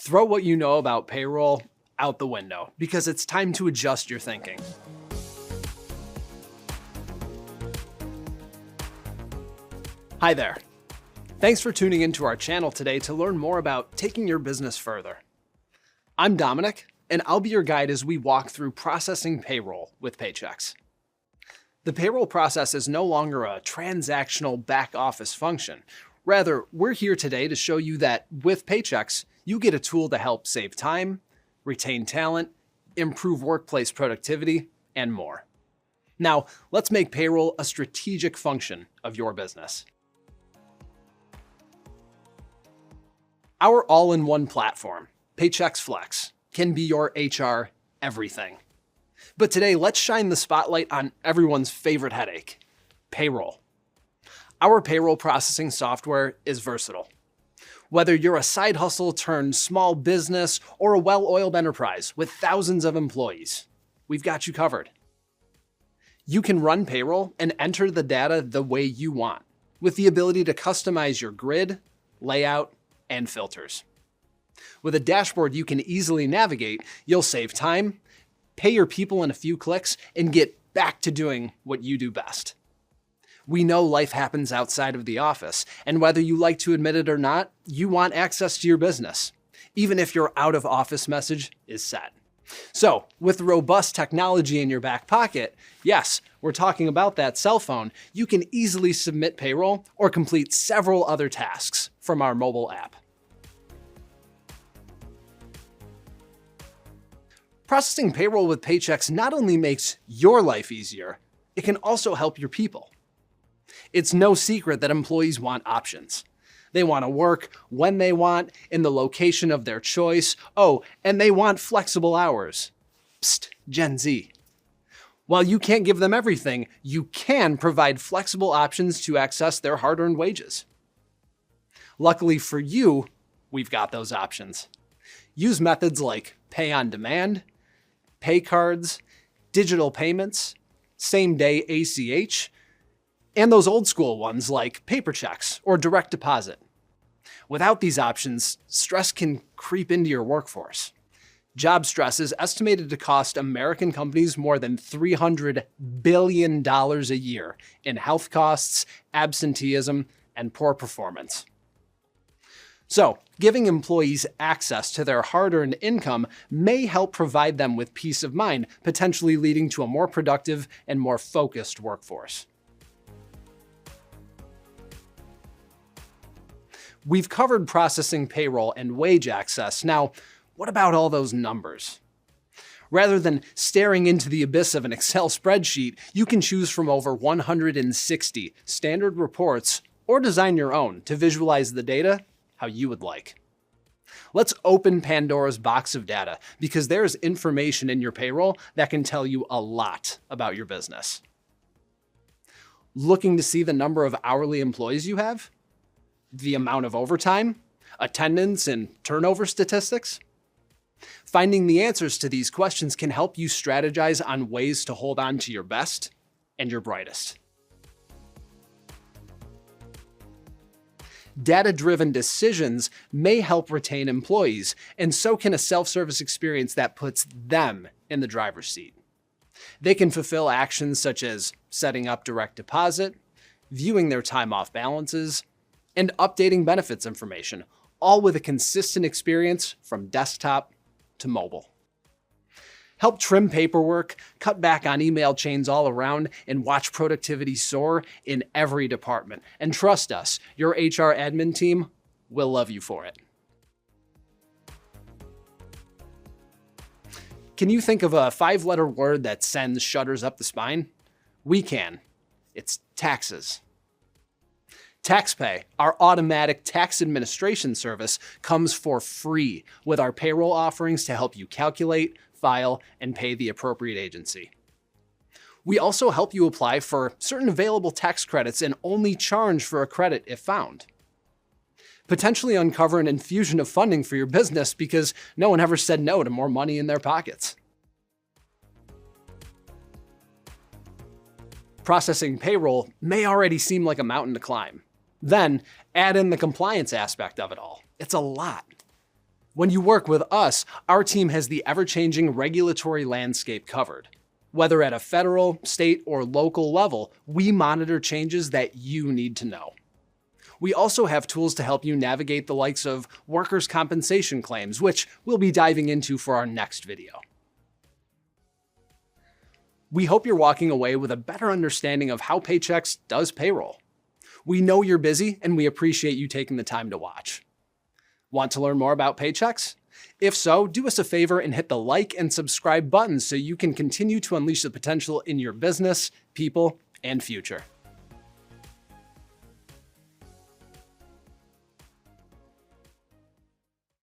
Throw what you know about payroll out the window because it's time to adjust your thinking. Hi there. Thanks for tuning into our channel today to learn more about taking your business further. I'm Dominic, and I'll be your guide as we walk through processing payroll with Paychex. The payroll process is no longer a transactional back office function. Rather, we're here today to show you that with Paychex, you get a tool to help save time, retain talent, improve workplace productivity, and more. Now, let's make payroll a strategic function of your business. Our all-in-one platform, Paychex Flex, can be your HR everything. But today, let's shine the spotlight on everyone's favorite headache, payroll. Our payroll processing software is versatile. Whether you're a side hustle turned small business or a well-oiled enterprise with thousands of employees, we've got you covered. You can run payroll and enter the data the way you want, with the ability to customize your grid, layout, and filters. With a dashboard you can easily navigate, you'll save time, pay your people in a few clicks, and get back to doing what you do best. We know life happens outside of the office, and whether you like to admit it or not, you want access to your business, even if your out-of-office message is set. So, with robust technology in your back pocket, yes, we're talking about that cell phone, you can easily submit payroll or complete several other tasks from our mobile app. Processing payroll with Paychex not only makes your life easier, it can also help your people. It's no secret that employees want options. They want to work when they want, in the location of their choice. Oh, and they want flexible hours. Psst, Gen Z. While you can't give them everything, you can provide flexible options to access their hard-earned wages. Luckily for you, we've got those options. Use methods like pay on demand, pay cards, digital payments, same-day ACH, and those old school ones like paper checks or direct deposit. Without these options, stress can creep into your workforce. Job stress is estimated to cost American companies more than $300 billion a year in health costs, absenteeism, and poor performance. So, giving employees access to their hard-earned income may help provide them with peace of mind, potentially leading to a more productive and more focused workforce. We've covered processing payroll and wage access. Now, what about all those numbers? Rather than staring into the abyss of an Excel spreadsheet, you can choose from over 160 standard reports or design your own to visualize the data how you would like. Let's open Pandora's box of data because there's information in your payroll that can tell you a lot about your business. Looking to see the number of hourly employees you have? The amount of overtime, attendance, and turnover statistics? Finding the answers to these questions can help you strategize on ways to hold on to your best and your brightest. Data-driven decisions may help retain employees, and so can a self-service experience that puts them in the driver's seat. They can fulfill actions such as setting up direct deposit, viewing their time off balances, and updating benefits information, all with a consistent experience from desktop to mobile. Help trim paperwork, cut back on email chains all around, and watch productivity soar in every department. And trust us, your HR admin team will love you for it. Can you think of a 5-letter word that sends shudders up the spine? We can. It's taxes. TaxPay, our automatic tax administration service, comes for free with our payroll offerings to help you calculate, file, and pay the appropriate agency. We also help you apply for certain available tax credits and only charge for a credit if found. Potentially uncover an infusion of funding for your business because no one ever said no to more money in their pockets. Processing payroll may already seem like a mountain to climb. Then add in the compliance aspect of it all. It's a lot. When you work with us, our team has the ever-changing regulatory landscape covered. Whether at a federal, state, or local level, we monitor changes that you need to know. We also have tools to help you navigate the likes of workers' compensation claims, which we'll be diving into for our next video. We hope you're walking away with a better understanding of how Paychex does payroll. We know you're busy, and we appreciate you taking the time to watch. Want to learn more about Paychex? If so, do us a favor and hit the like and subscribe buttons so you can continue to unleash the potential in your business, people, and future.